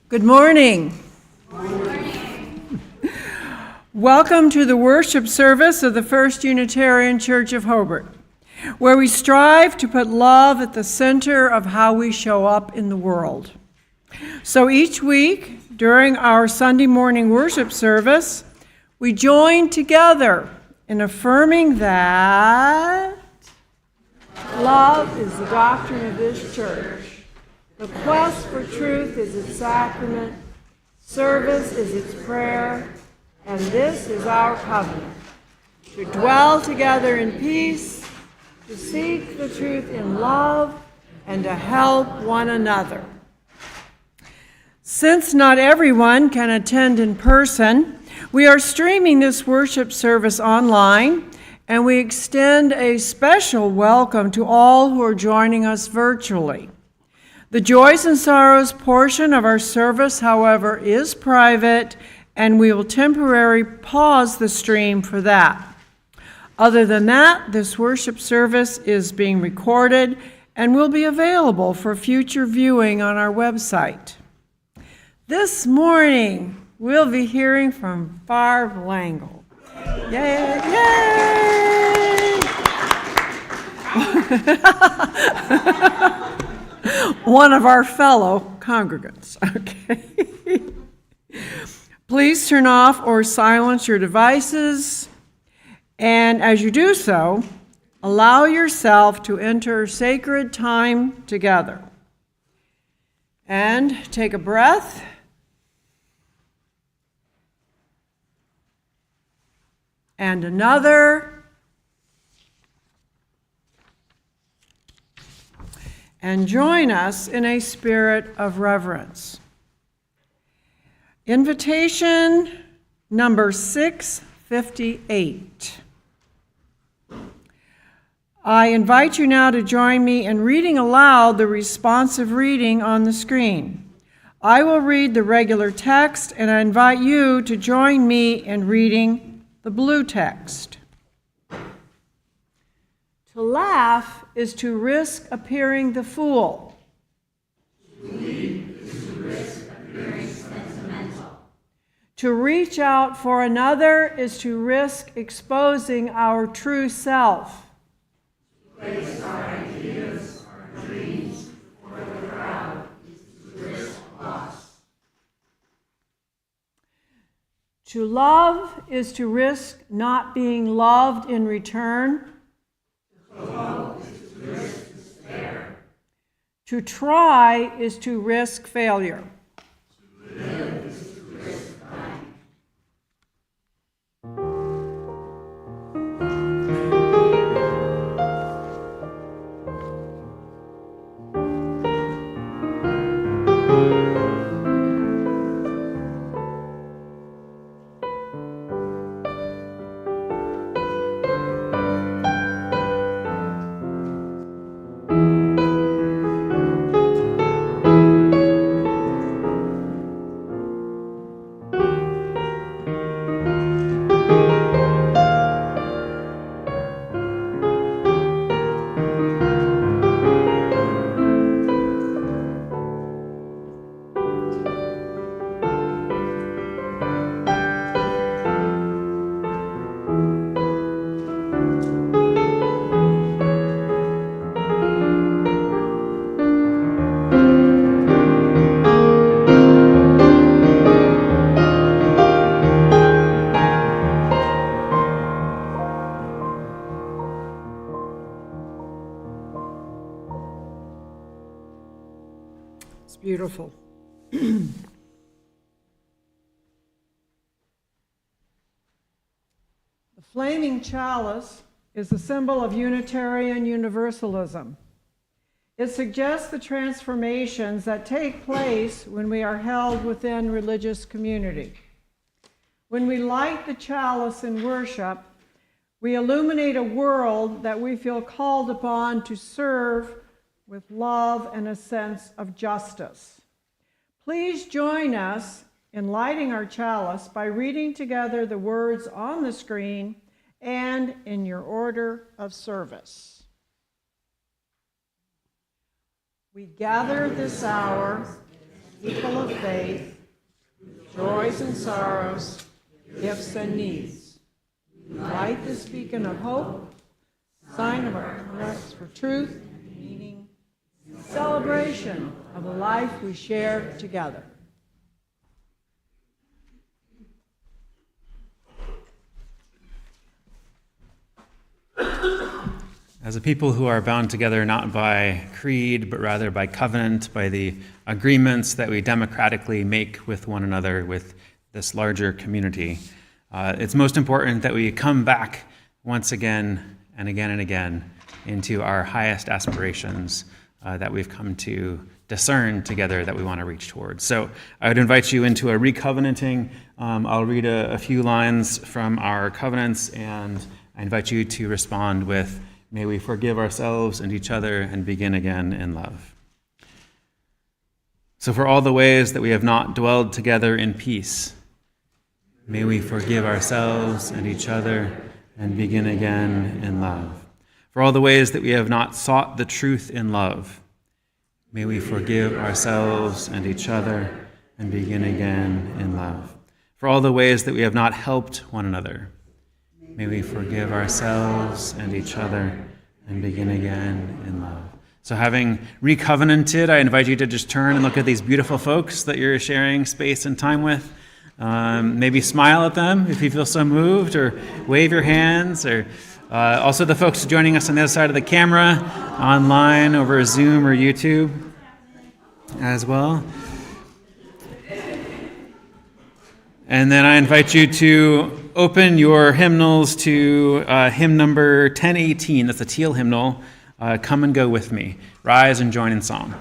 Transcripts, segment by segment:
Good morning. Welcome to the worship service of the First Unitarian Church of Hobart, where we strive to put love at the center of how we show up in the world. So each week, during our Sunday morning worship service, we join together in affirming that love is the doctrine of this church. The quest for truth is its sacrament, service is its prayer, and this is our covenant, to dwell together in peace, to seek the truth in love, and to help one another. Since not everyone can attend in person, we are streaming this worship service online, and we extend a special welcome to all who are joining us virtually. The joys and sorrows portion of our service, however, is private, and we will temporarily pause the stream for that. Other than that, this worship service is being recorded and will be available for future viewing on our website. This morning, we'll be hearing from Barb Langel. Yay! Yay! One of our fellow congregants, okay? Please turn off or silence your devices, and as you do so, allow yourself to enter sacred time together. And take a breath. And another. And join us in a spirit of reverence. Invitation number 658. I invite you now to join me in reading aloud the responsive reading on the screen. I will read the regular text, and I invite you to join me in reading the blue text. To laugh is to risk appearing the fool. To weep is to risk appearing sentimental. To reach out for another is to risk exposing our true self. To place our ideas, our dreams, for the crowd is to risk loss. To love is to risk not being loved in return. To hope is to risk despair. To try is to risk failure. To live is to risk dying. Beautiful. The flaming chalice is a symbol of Unitarian Universalism. It suggests the transformations that take place when we are held within religious community. When we light the chalice in worship, we illuminate a world that we feel called upon to serve with love and a sense of justice. Please join us in lighting our chalice by reading together the words on the screen and in your order of service. We gather this hour people of faith, joys and sorrows, gifts and needs. Light this beacon of hope, sign of our quest for truth and meaning, celebration of the life we share together. As a people who are bound together not by creed, but rather by covenant, by the agreements that we democratically make with one another, with this larger community, it's most important that we come back once again and again and again into our highest aspirations that we've come to discern together that we want to reach towards. So I would invite you into a recovenanting. I'll read a few lines from our covenants, and I invite you to respond with, "May we forgive ourselves and each other and begin again in love." So for all the ways that we have not dwelled together in peace, may we forgive ourselves and each other and begin again in love. For all the ways that we have not sought the truth in love, may we forgive ourselves and each other and begin again in love. For all the ways that we have not helped one another, may we forgive ourselves and each other and begin again in love. So having recovenanted, I invite you to just turn and look at these beautiful folks that you're sharing space and time with. Maybe smile at them if you feel so moved, or wave your hands, or also the folks joining us on the other side of the camera, online over Zoom or YouTube as well. And then I invite you to open your hymnals to hymn number 1018. That's a teal hymnal. Come and go with me. Rise and join in song.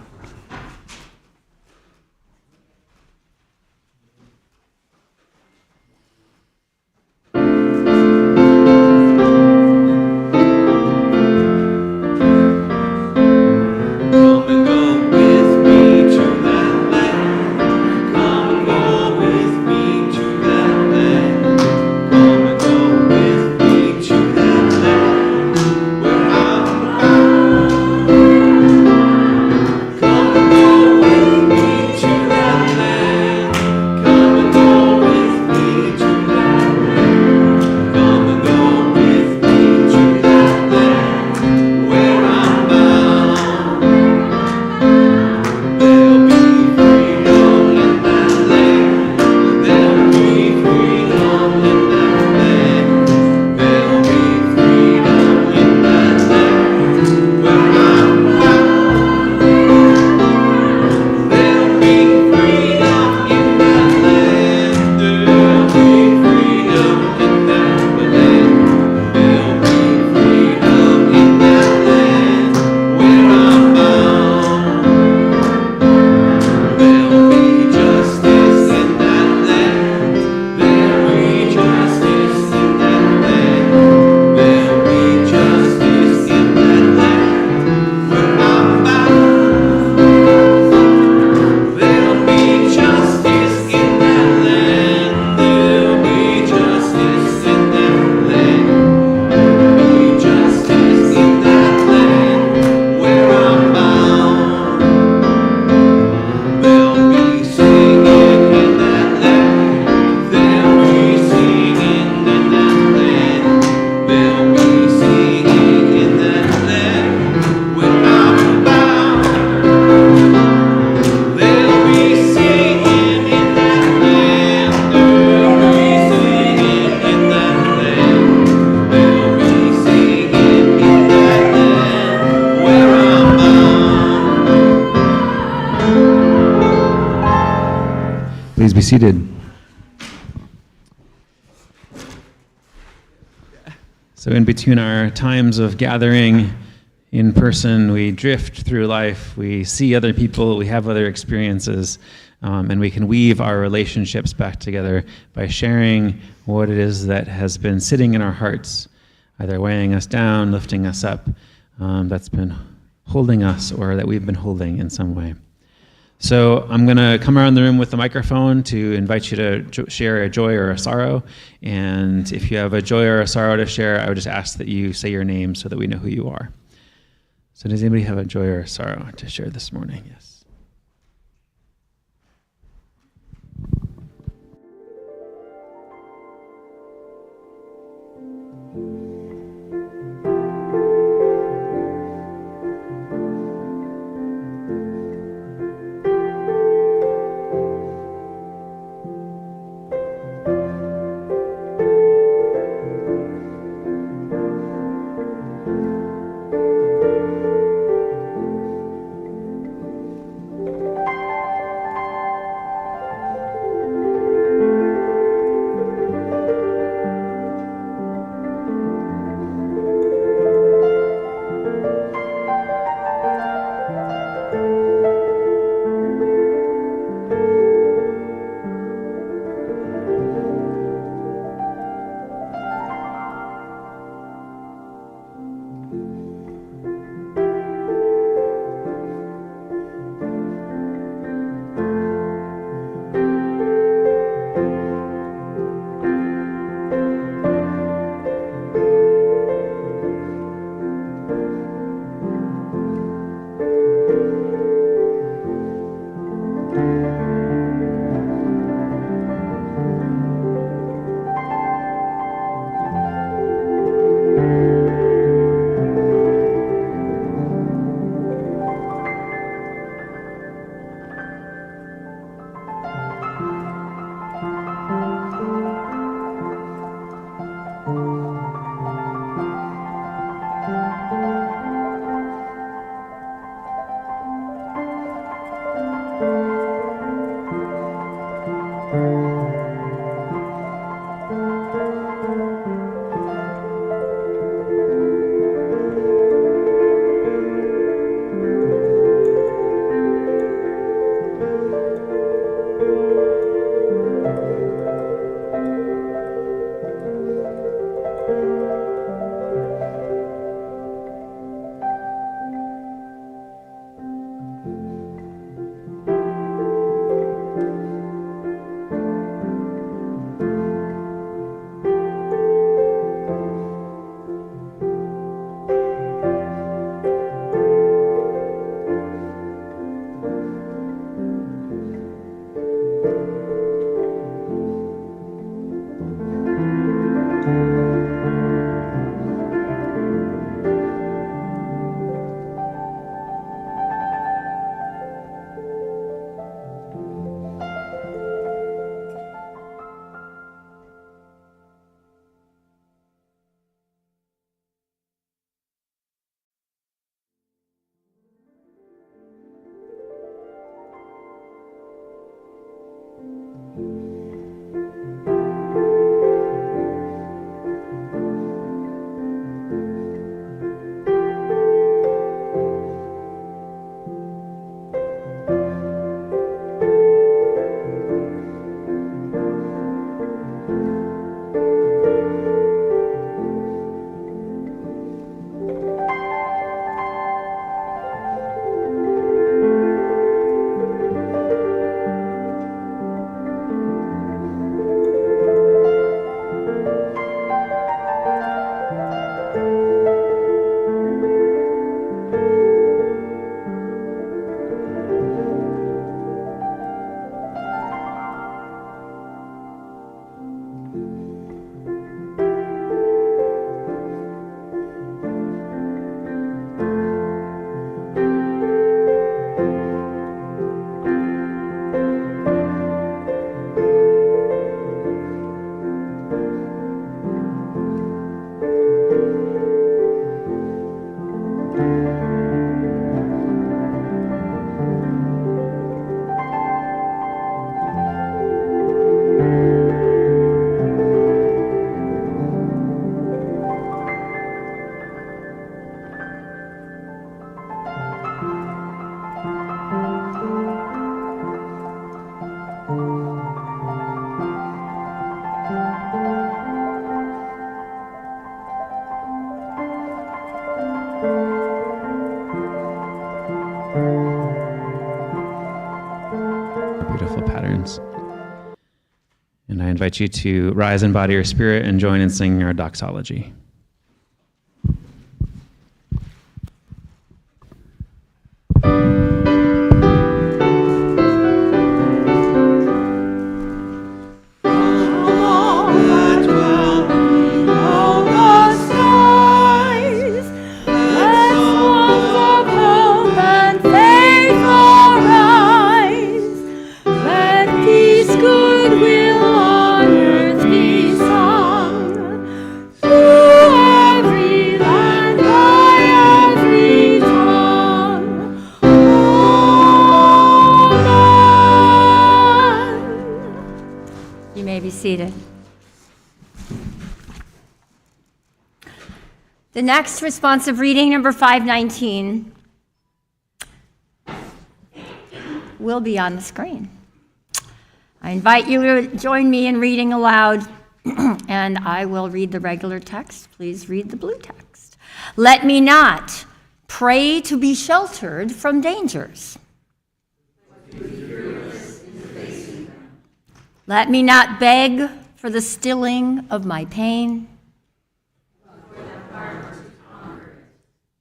Please be seated. So in between our times of gathering in person, we drift through life, we see other people, we have other experiences, and we can weave our relationships back together by sharing what it is that has been sitting in our hearts, either weighing us down, lifting us up, that's been holding us, or that we've been holding in some way. So I'm going to come around the room with the microphone to invite you to share a joy or a sorrow. And if you have a joy or a sorrow to share, I would just ask that you say your name so that we know who you are. So does anybody have a joy or a sorrow to share this morning? Yes. Beautiful patterns. And I invite you to rise in body or spirit and join in singing our doxology. Seated. The next responsive reading, number 519, will be on the screen. I invite you to join me in reading aloud, and I will read the regular text. Please read the blue text. Let me not pray to be sheltered from dangers. Let me not beg for the stilling of my pain.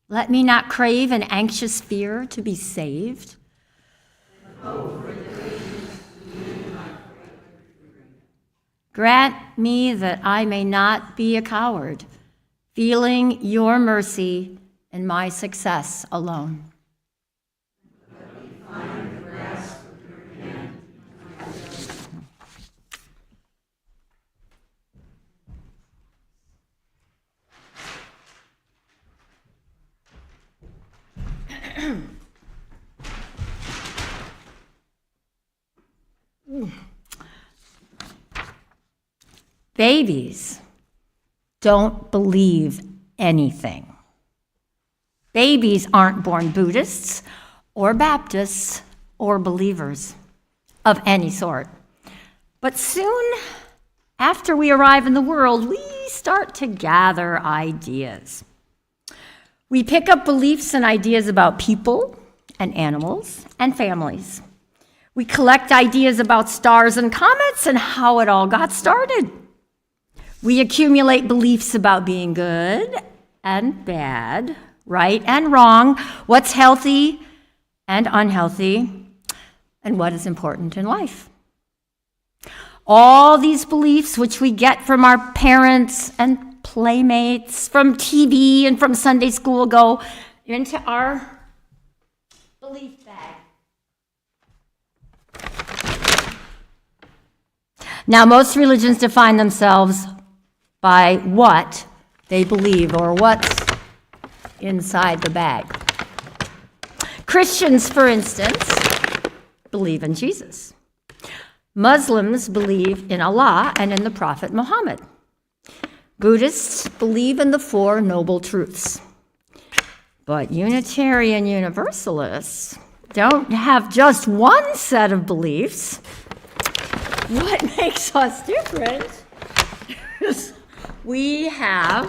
Let me not crave an anxious fear to be saved. Grant me that I may not be a coward, feeling your mercy in my success alone. Babies don't believe anything. Babies aren't born Buddhists or Baptists or believers of any sort. But soon after we arrive in the world, we start to gather ideas. We pick up beliefs and ideas about people and animals and families. We collect ideas about stars and comets and how it all got started. We accumulate beliefs about being good and bad, right and wrong, what's healthy and unhealthy, and what is important in life. All these beliefs, which we get from our parents and playmates, from TV and from Sunday school, go into our belief bag. Now, most religions define themselves by what they believe or what's inside the bag. Christians, for instance, believe in Jesus. Muslims believe in Allah and in the Prophet Muhammad. Buddhists believe in the Four Noble Truths. But Unitarian Universalists don't have just one set of beliefs. What makes us different is we have,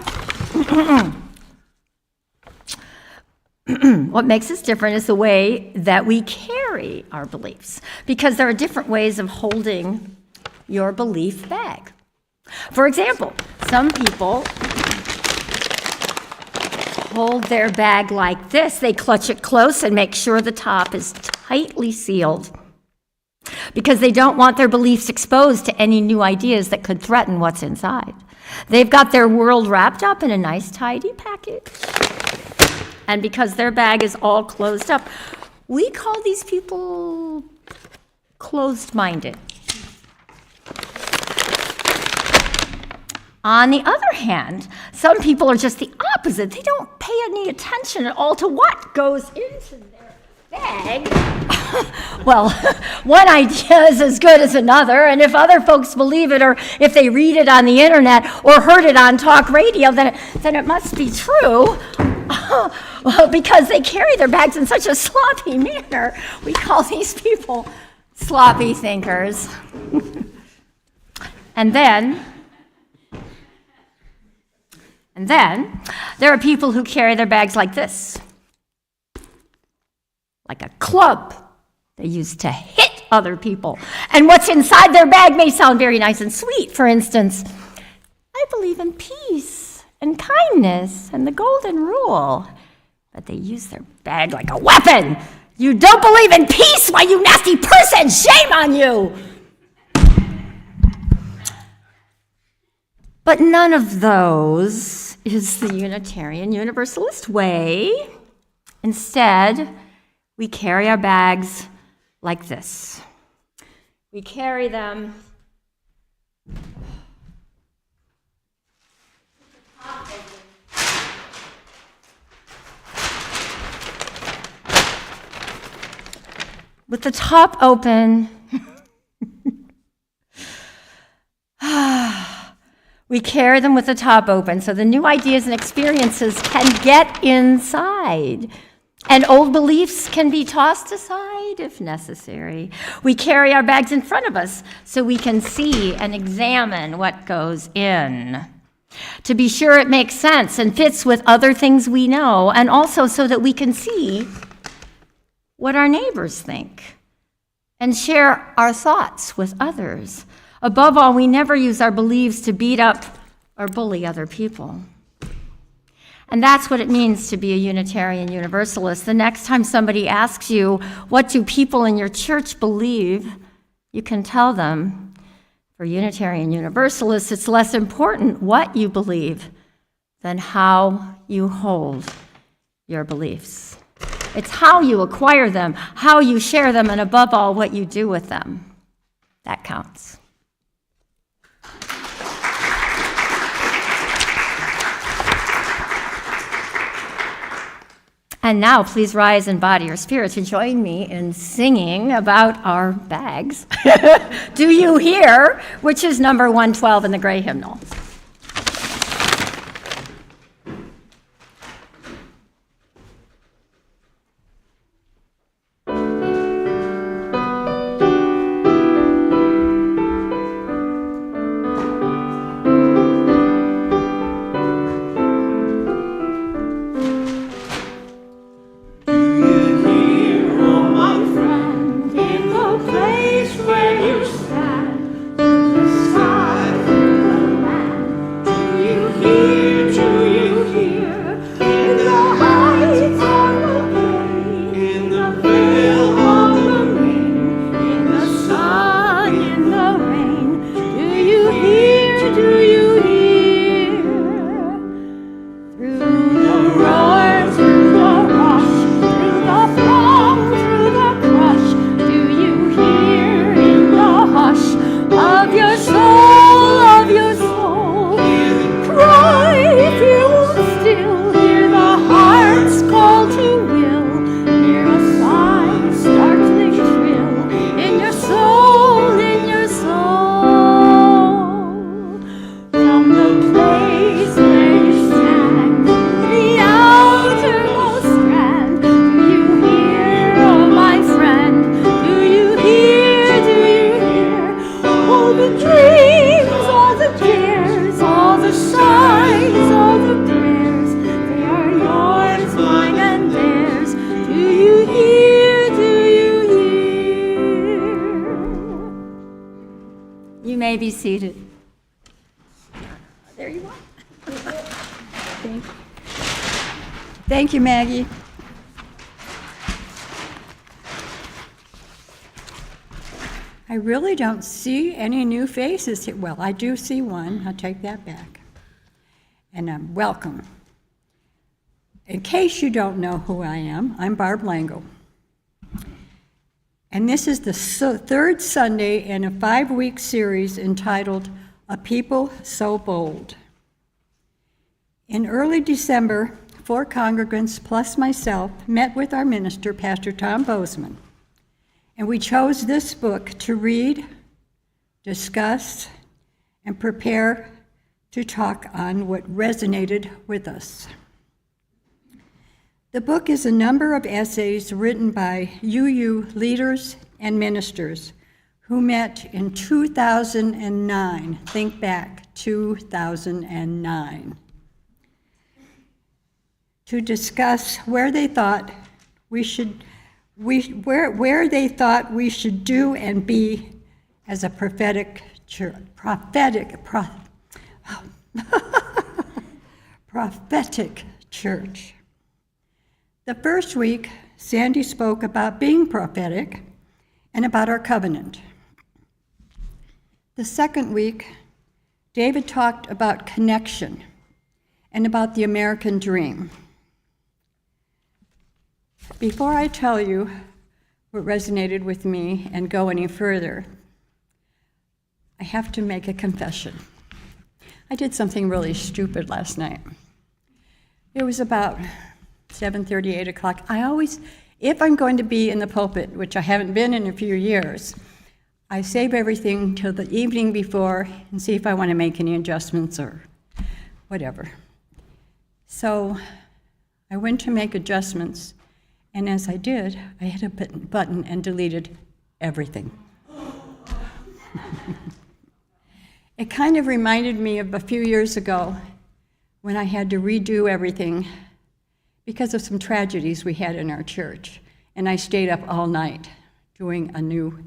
what makes us different is the way that we carry our beliefs, because there are different ways of holding your belief bag. For example, some people hold their bag like this. They clutch it close and make sure the top is tightly sealed, because they don't want their beliefs exposed to any new ideas that could threaten what's inside. They've got their world wrapped up in a nice, tidy package. And because their bag is all closed up, we call these people closed-minded. On the other hand, some people are just the opposite. They don't pay any attention at all to what goes into their bag. Well, one idea is as good as another, and if other folks believe it, or if they read it on the internet or heard it on talk radio, then it must be true. Well, because they carry their bags in such a sloppy manner, we call these people sloppy thinkers. And then there are people who carry their bags like this, like a club they use to hit other people. And what's inside their bag may sound very nice and sweet. For instance, I believe in peace and kindness and the golden rule. But they use their bag like a weapon. You don't believe in peace? Why, you nasty person, shame on you! But none of those is the Unitarian Universalist way. Instead, we carry our bags like this. We carry them with the top open. We carry them with the top open so the new ideas and experiences can get inside. And old beliefs can be tossed aside if necessary. We carry our bags in front of us so we can see and examine what goes in. To be sure it makes sense and fits with other things we know, and also so that we can see what our neighbors think and share our thoughts with others. Above all, we never use our beliefs to beat up or bully other people. And that's what it means to be a Unitarian Universalist. The next time somebody asks you, what do people in your church believe, you can tell them, for Unitarian Universalists, it's less important what you believe than how you hold your beliefs. It's how you acquire them, how you share them, and above all, what you do with them. That counts. And now, please rise in body or spirit to join me in singing about our bags. Do you hear? Which is number 112 in the gray hymnal. Be seated. There you are. Thank you, Maggie. I really don't see any new faces here. Well, I do see one. I'll take that back. And welcome. In case you don't know who I am, I'm Barb Langel. And this is the third Sunday in a 5-week series entitled a people so bold. In early December, 4 congregants plus myself met with our minister, Pastor Tom Bozeman, and we chose this book to read, discuss, and prepare to talk on what resonated with us. The book is a number of essays written by UU leaders and ministers who met in 2009. Think back, 2009. To discuss where they thought we should do and be as a prophetic church. Prophetic church. The first week, Sandy spoke about being prophetic and about our covenant. The second week, David talked about connection and about the American dream. Before I tell you what resonated with me and go any further, I have to make a confession. I did something really stupid last night. It was about 7:30, 8 o'clock. I always, if I'm going to be in the pulpit, which I haven't been in a few years, I save everything till the evening before and see if I want to make any adjustments or whatever. So I went to make adjustments, and as I did, I hit a button and deleted everything. It kind of reminded me of a few years ago when I had to redo everything because of some tragedies we had in our church, and I stayed up all night doing a new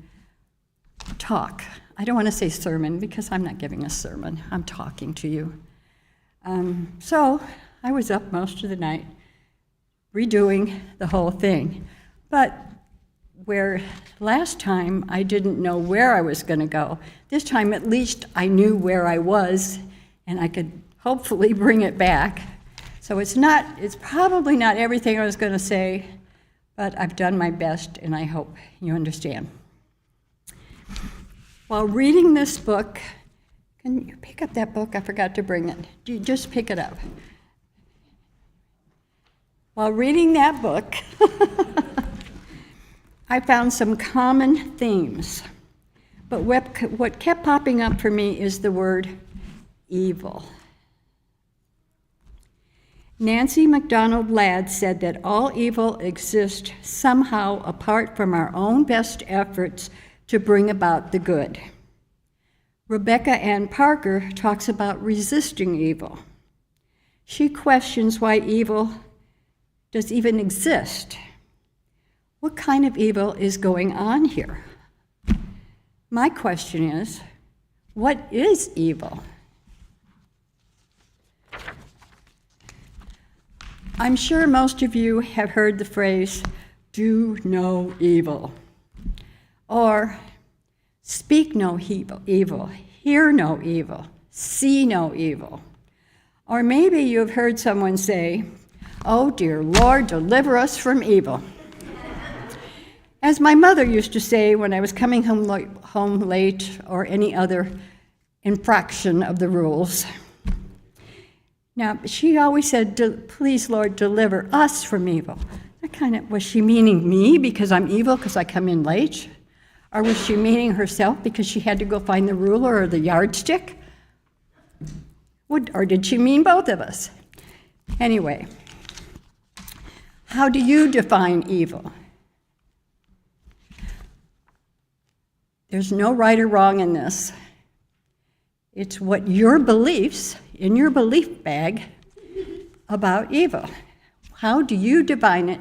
talk. I don't want to say sermon because I'm not giving a sermon. I'm talking to you. So I was up most of the night redoing the whole thing. But where last time I didn't know where I was going to go, this time at least I knew where I was and I could hopefully bring it back. So it's probably not everything I was going to say, but I've done my best and I hope you understand. While reading this book, can you pick up that book? I forgot to bring it. You just pick it up. While reading that book, I found some common themes. But what kept popping up for me is the word evil. Nancy MacDonald Ladd said that all evil exists somehow apart from our own best efforts to bring about the good. Rebecca Ann Parker talks about resisting evil. She questions why evil does even exist. What kind of evil is going on here? My question is, what is evil? I'm sure most of you have heard the phrase, do no evil, or speak no evil, hear no evil, see no evil. Or maybe you have heard someone say, oh dear Lord, deliver us from evil. As my mother used to say when I was coming home late or any other infraction of the rules. Now, she always said, please, Lord, deliver us from evil. Was she meaning me because I'm evil because I come in late? Or was she meaning herself because she had to go find the ruler or the yardstick? Or did she mean both of us? Anyway, how do you define evil? There's no right or wrong in this. It's what your beliefs in your belief bag about evil. How do you define it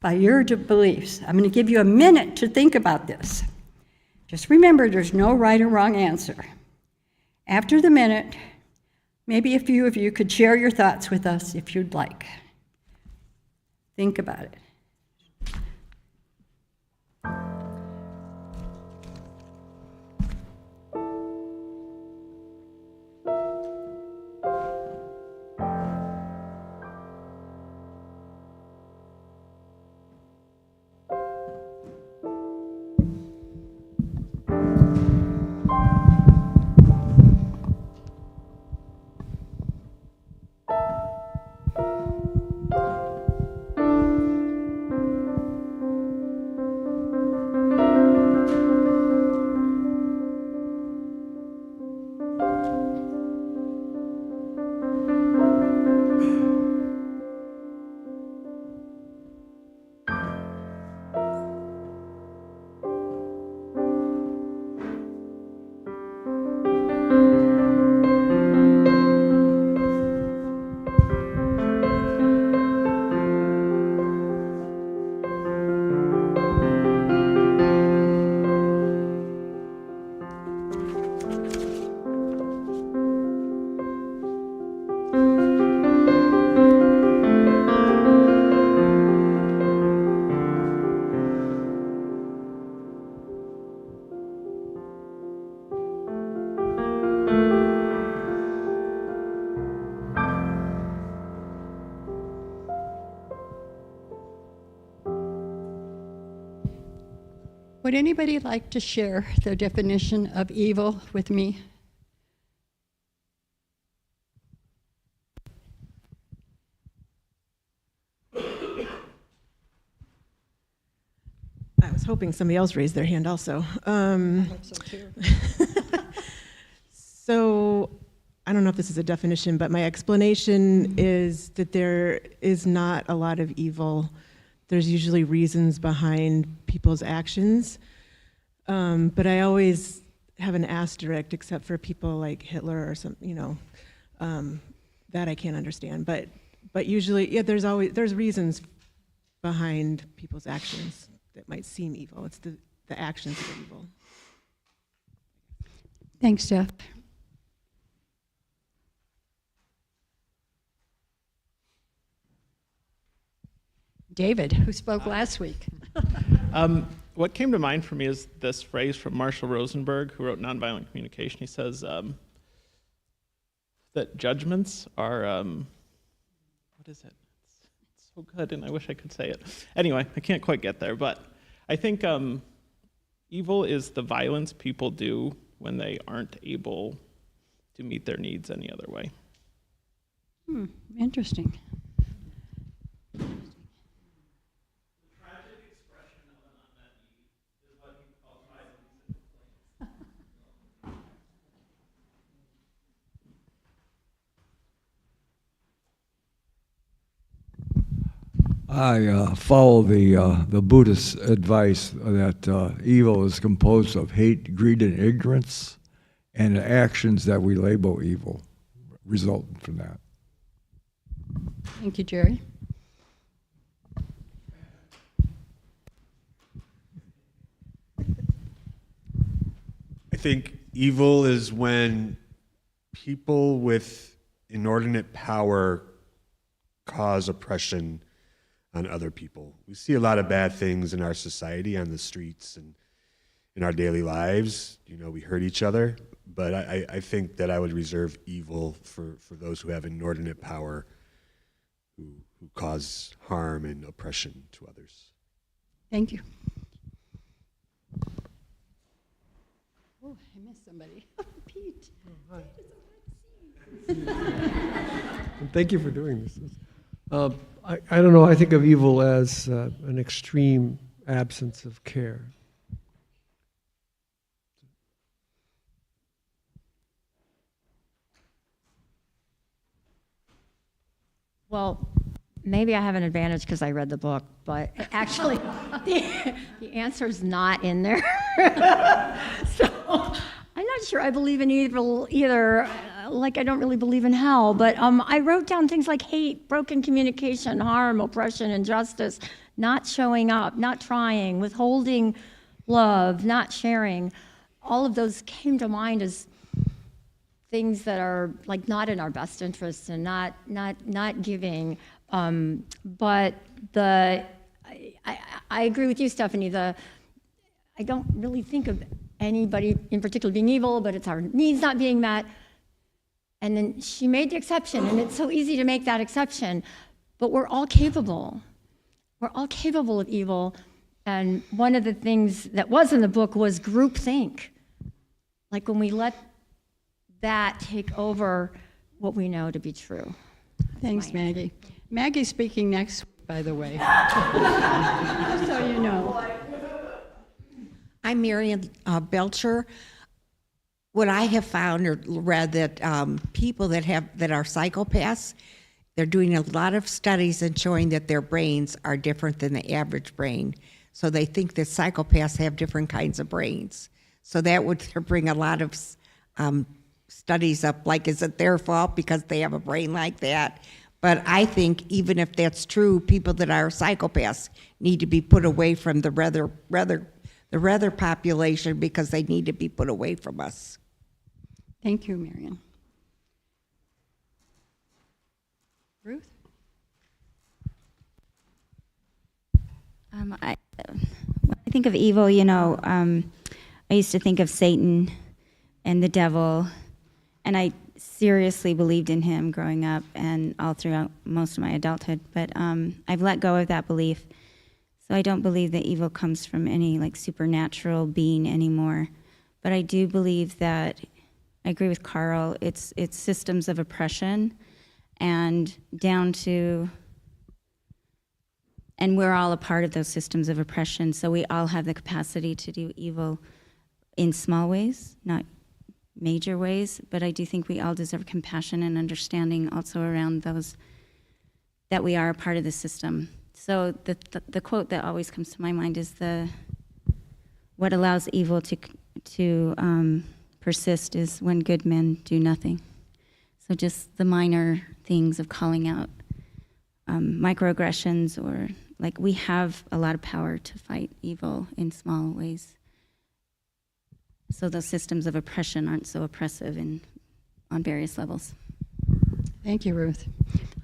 by your beliefs? I'm going to give you a minute to think about this. Just remember, there's no right or wrong answer. After the minute, maybe a few of you could share your thoughts with us if you'd like. Think about it. Would anybody like to share their definition of evil with me? I was hoping somebody else raised their hand also. I hope so too. So I don't know if this is a definition, but my explanation is that there is not a lot of evil. There's usually reasons behind people's actions. But I always have an asterisk, except for people like Hitler or some, that I can't understand. But usually, yeah, there's reasons behind people's actions that might seem evil. It's the actions that are evil. Thanks, Jeff. David, who spoke last week. What came to mind for me is this phrase from Marshall Rosenberg, who wrote Nonviolent Communication. He says that judgments are, what is it? It's so good, and I wish I could say it. Anyway, I can't quite get there, but I think evil is the violence people do when they aren't able to meet their needs any other way. Interesting. I follow the Buddhist advice that evil is composed of hate, greed, and ignorance, and the actions that we label evil result from that. Thank you, Jerry. I think evil is when people with inordinate power cause oppression on other people. We see a lot of bad things in our society, on the streets and in our daily lives. We hurt each other, but I think that I would reserve evil for those who have inordinate power, who cause harm and oppression to others. Thank you. Oh, I missed somebody. Pete. Thank you for doing this. I don't know, I think of evil as an extreme absence of care. Well, maybe I have an advantage because I read the book, but actually, the answer is not in there. So I'm not sure I believe in evil either. Like, I don't really believe in hell, but I wrote down things like hate, broken communication, harm, oppression, injustice, not showing up, not trying, withholding love, not sharing. All of those came to mind as things that are like not in our best interests and not giving. But I agree with you, Stephanie. I don't really think of anybody in particular being evil, but it's our needs not being met. And then she made the exception, and it's so easy to make that exception. But we're all capable. We're all capable of evil. And one of the things that was in the book was groupthink. Like when we let that take over what we know to be true. Thanks, Maggie. Maggie's speaking next, by the way. So you know. I'm Marion Belcher. What I have found or read that people that are psychopaths, they're doing a lot of studies and showing that their brains are different than the average brain. So they think that psychopaths have different kinds of brains. So that would bring a lot of studies up, like, is it their fault because they have a brain like that? But I think even if that's true, people that are psychopaths need to be put away from the rather population because they need to be put away from us. Thank you, Marion. Ruth? When I think of evil, I used to think of Satan and the devil, and I seriously believed in him growing up and all throughout most of my adulthood. But I've let go of that belief So I don't believe that evil comes from any like supernatural being anymore. But I do believe that, I agree with Carl, it's systems of oppression and down to, and we're all a part of those systems of oppression, so we all have the capacity to do evil in small ways, not major ways, but I do think we all deserve compassion and understanding also around those, that we are a part of the system. So the quote that always comes to my mind is what allows evil to persist is when good men do nothing. So just the minor things of calling out microaggressions, or like we have a lot of power to fight evil in small ways. So those systems of oppression aren't so oppressive on various levels. Thank you, Ruth.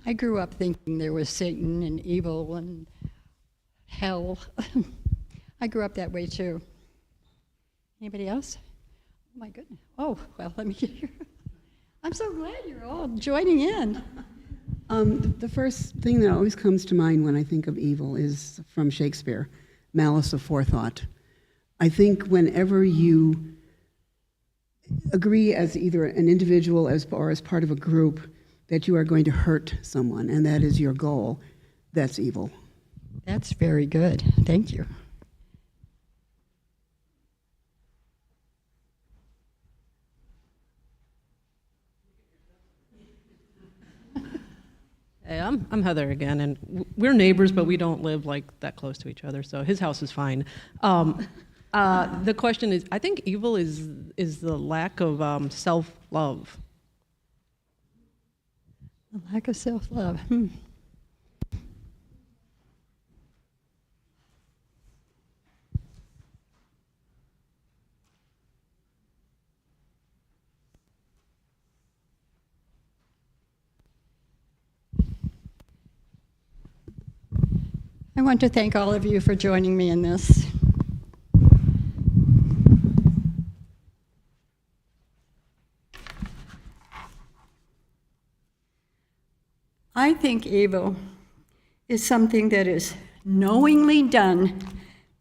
I grew up thinking there was Satan and evil and hell. I grew up that way too. Anybody else? Oh my goodness. Oh, well, let me get here. I'm so glad you're all joining in. The first thing that always comes to mind when I think of evil is from Shakespeare, malice aforethought. I think whenever you agree as either an individual or as part of a group that you are going to hurt someone, and that is your goal, that's evil. That's very good. Thank you. Hey, I'm Heather again, and we're neighbors, but we don't live like that close to each other, so his house is fine. The question is, I think evil is the lack of self-love. The lack of self-love. I want to thank all of you for joining me in this. I think evil is something that is knowingly done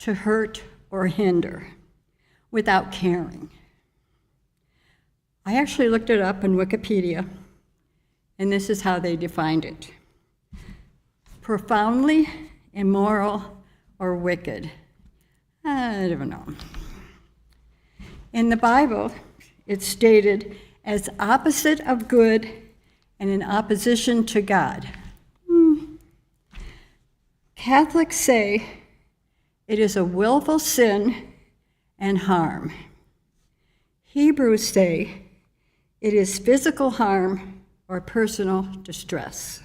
to hurt or hinder without caring. I actually looked it up on Wikipedia, and this is how they defined it. Profoundly immoral or wicked. I don't know. In the Bible, it's stated as opposite of good and in opposition to God. Catholics say it is a willful sin and harm. Hebrews say it is physical harm or personal distress.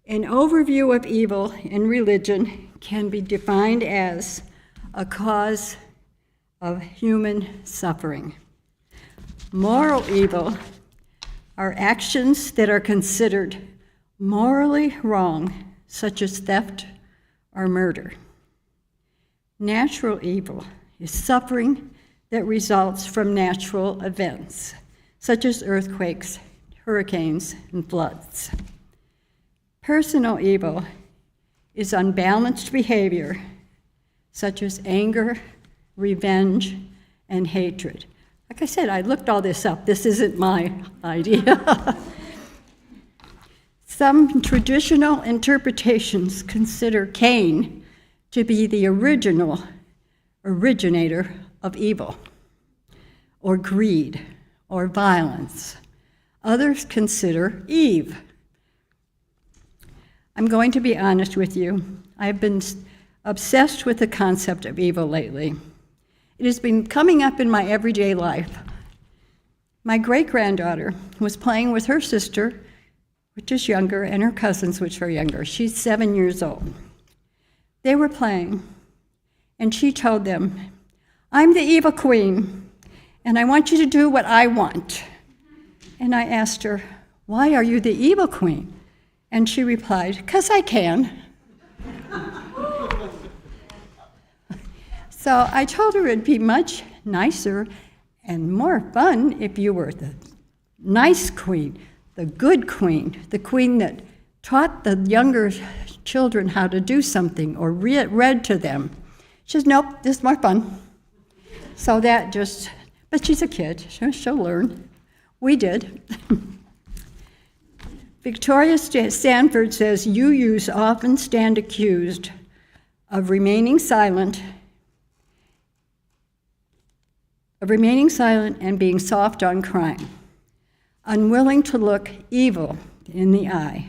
An overview of evil in religion can be defined as a cause of human suffering. Moral evil are actions that are considered morally wrong, such as theft or murder. Natural evil is suffering that results from natural events, such as earthquakes, hurricanes, and floods. Personal evil is unbalanced behavior, such as anger, revenge, and hatred. Like I said, I looked all this up. This isn't my idea. Some traditional interpretations consider Cain to be the originator of evil, or greed, or violence. Others consider Eve. I'm going to be honest with you. I've been obsessed with the concept of evil lately. It has been coming up in my everyday life. My great-granddaughter was playing with her sister, which is younger, and her cousins, which are younger. She's 7 years old. They were playing, and she told them, "I'm the evil queen, and I want you to do what I want." And I asked her, "Why are you the evil queen?" And she replied, "'Cause I can." So I told her it'd be much nicer and more fun if you were the nice queen, the good queen, the queen that taught the younger children how to do something or read to them. She says, nope, this is more fun. So that just, but she's a kid, she'll learn. We did. Victoria Sanford says, you youths often stand accused of remaining silent and being soft on crime, unwilling to look evil in the eye,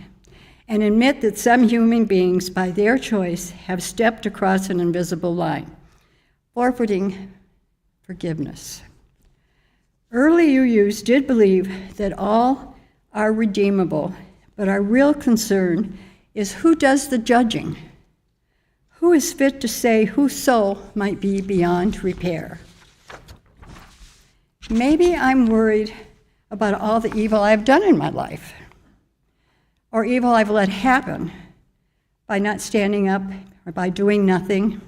and admit that some human beings, by their choice, have stepped across an invisible line, forfeiting forgiveness. Early UUs did believe that all are redeemable, but our real concern is who does the judging? Who is fit to say whose soul might be beyond repair? Maybe I'm worried about all the evil I've done in my life, or evil I've let happen by not standing up or by doing nothing.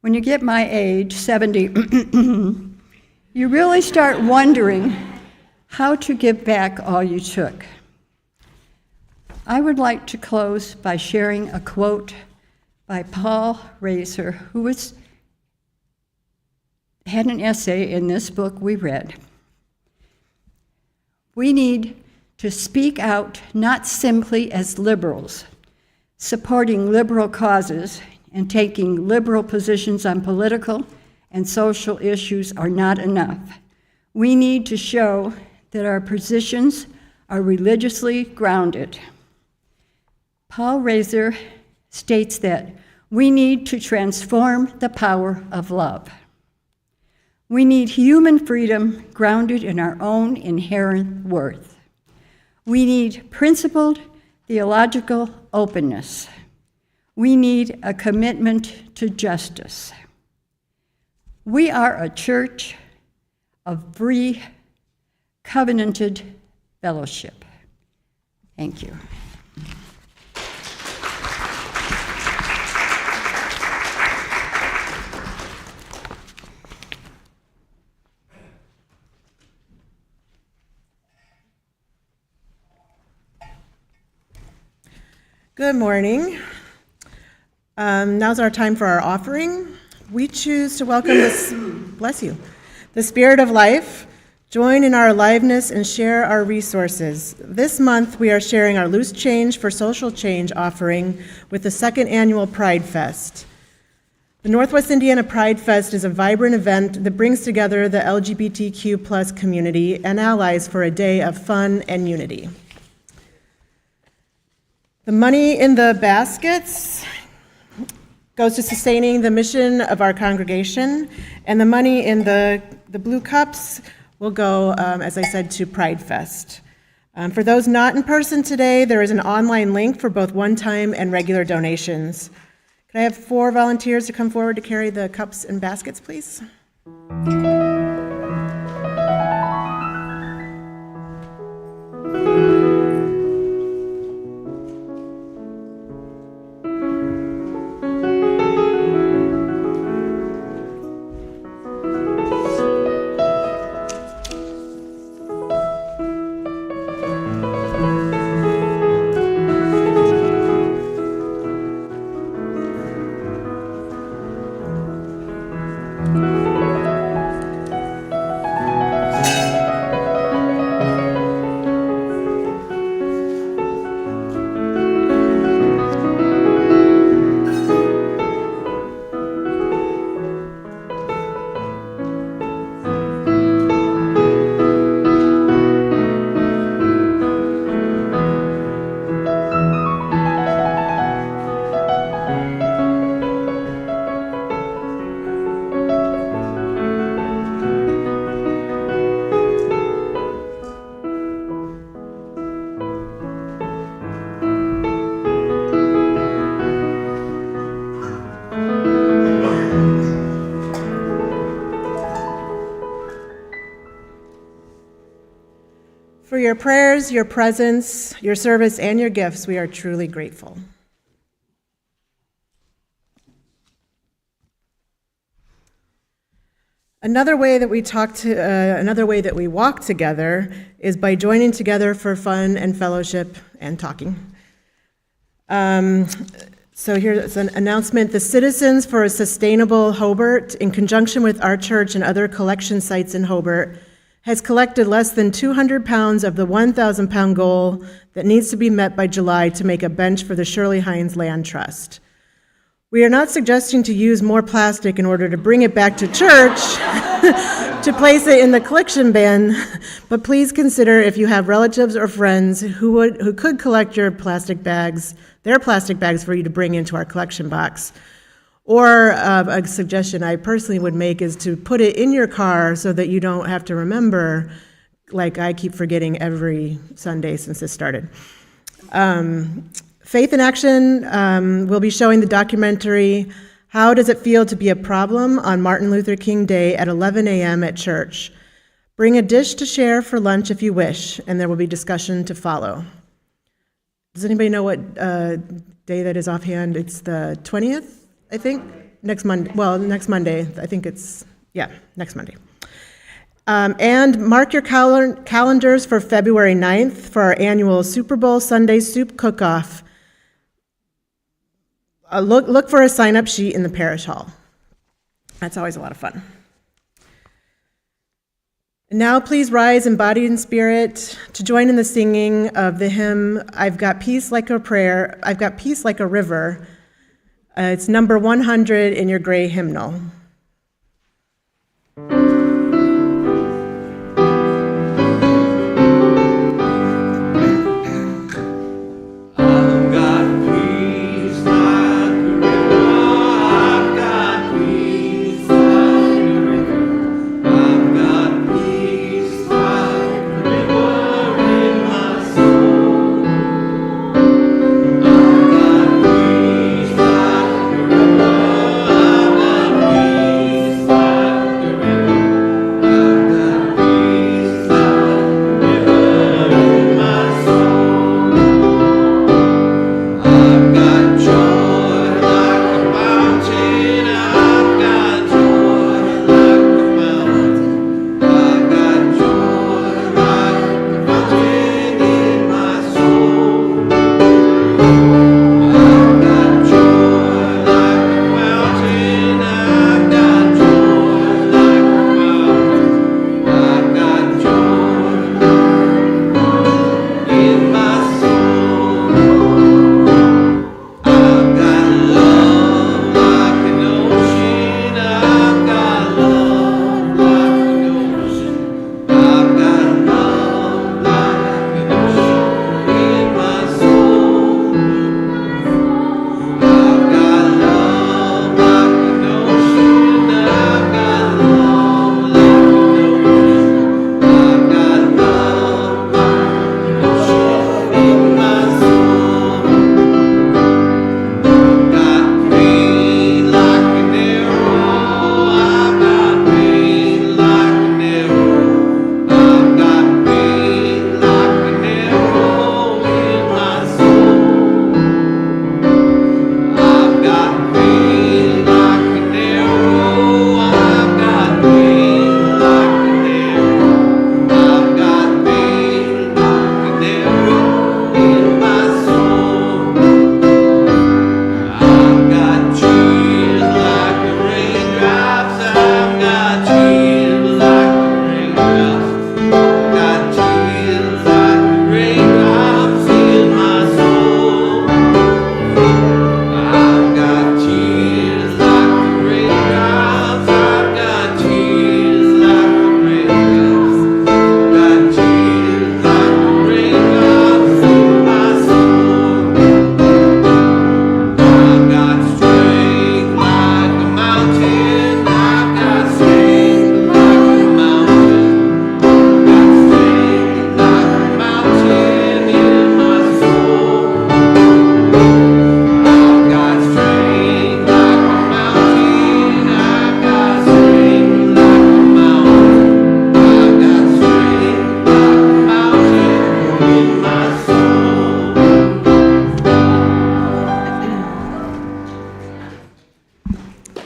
When you get my age, 70, you really start wondering how to give back all you took. I would like to close by sharing a quote by Paul Reiser, who had an essay in this book we read. We need to speak out not simply as liberals, supporting liberal causes and taking liberal positions on political and social issues are not enough. We need to show that our positions are religiously grounded. Paul Reiser states that we need to transform the power of love. We need human freedom grounded in our own inherent worth. We need principled theological openness. We need a commitment to justice. We are a church of free, covenanted fellowship. Thank you. Good morning. Now's our time for our offering. We choose to welcome this, bless you, the Spirit of Life, join in our aliveness and share our resources. This month we are sharing our Loose Change for Social Change offering with the second annual Pride Fest. The Northwest Indiana Pride Fest is a vibrant event that brings together the LGBTQ+ community and allies for a day of fun and unity. The money in the baskets goes to sustaining the mission of our congregation, and the money in the blue cups will go, as I said, to Pride Fest. For those not in person today, there is an online link for both one-time and regular donations. Could I have 4 volunteers to come forward to carry the cups and baskets, please? For your prayers, your presence, your service, and your gifts, we are truly grateful. Another way that we walk together is by joining together for fun and fellowship and talking. So here's an announcement. The Citizens for a Sustainable Hobart, in conjunction with our church and other collection sites in Hobart, has collected less than 200 pounds of the 1,000-pound goal that needs to be met by July to make a bench for the Shirley Hines Land Trust. We are not suggesting to use more plastic in order to bring it back to church to place it in the collection bin, but please consider if you have relatives or friends who could collect their plastic bags for you to bring into our collection box. Or a suggestion I personally would make is to put it in your car so that you don't have to remember, like I keep forgetting every Sunday since this started. Faith in Action will be showing the documentary, How Does It Feel to Be a Problem, on Martin Luther King Day at 11 a.m. at church. Bring a dish to share for lunch if you wish, and there will be discussion to follow. Does anybody know what day that is offhand? It's the 20th, I think? Next Monday. Well, next Monday. I think it's, next Monday. And mark your calendars for February 9th for our annual Super Bowl Sunday Soup Cook-Off. Look for a sign-up sheet in the parish hall. That's always a lot of fun. And now please rise in body and spirit to join in the singing of the hymn, I've Got Peace Like a Prayer, I've Got Peace Like a River. It's number 100 in your gray hymnal.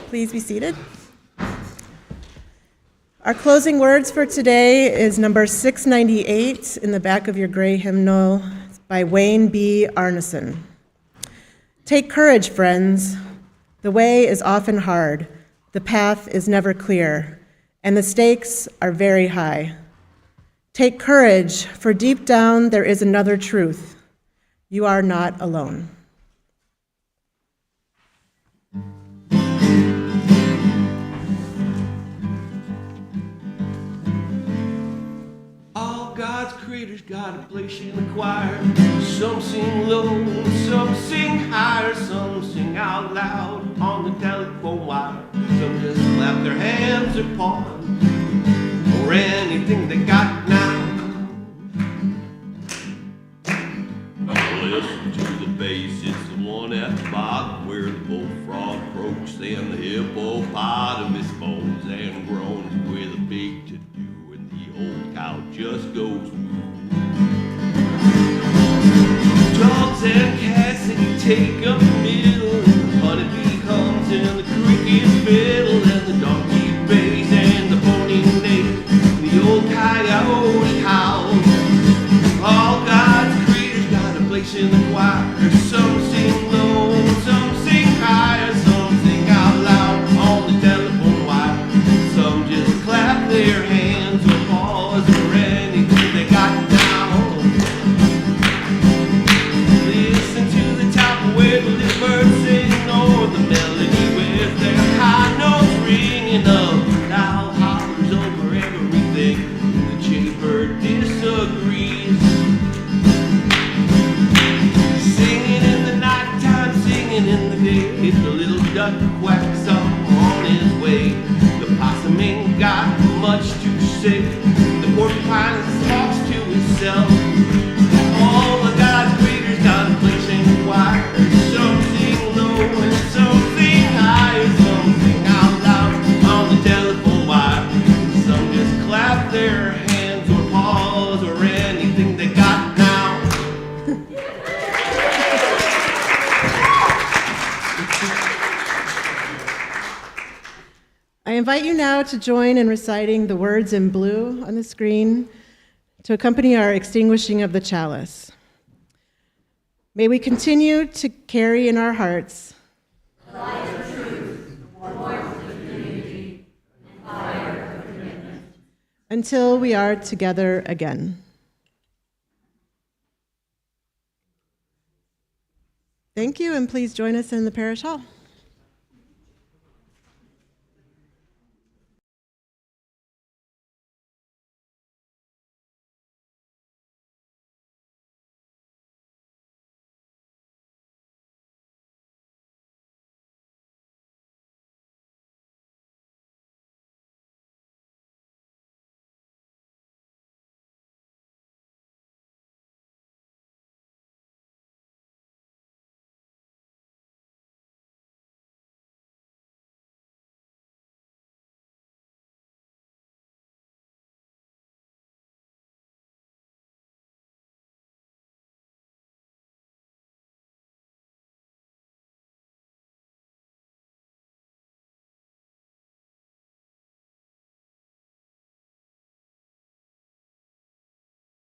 Please be seated. Our closing words for today is number 698 in the back of your gray hymnal. It's by Wayne B. Arneson. Take courage, friends. The way is often hard, the path is never clear, and the stakes are very high. Take courage, for deep down there is another truth. You are not alone. All God's creators got a place in the choir. Some sing low, some sing higher, some sing out loud on the telephone wire. Some just clap their hands or paws, or anything they got now. Listen to the bass, it's the one at the bottom where the bullfrog croaks and the hippopotamus moans and groans with a big to-do, and the old cow just goes moo. Dogs and cats and you take up the middle, and the honeybee comes and the crickets fiddle, and the donkey bays and the pony neighs, and the old coyote howls. All God's creatures got a place in the choir. Some sing low, some sing higher, some sing out loud on the telephone wire. Some just clap their hands or paws or anything they got down. Listen to the top where the little birds sing, or the melody with their high notes ringing up. Loud hollers over everything. The jaybird disagrees. Singing in the nighttime, singing in the day. The little duck quacks on his way. The possum ain't got much to say. The porcupine talks to himself. All the God's creatures got a place in the choir. Some sing low and some sing high, some sing out loud on the telephone wire. Some just clap their hands or paws or anything they got now. I invite you now to join in reciting the words in blue on the screen to accompany our extinguishing of the chalice. May we continue to carry in our hearts until we are together again. Thank you, and please join us in the parish hall.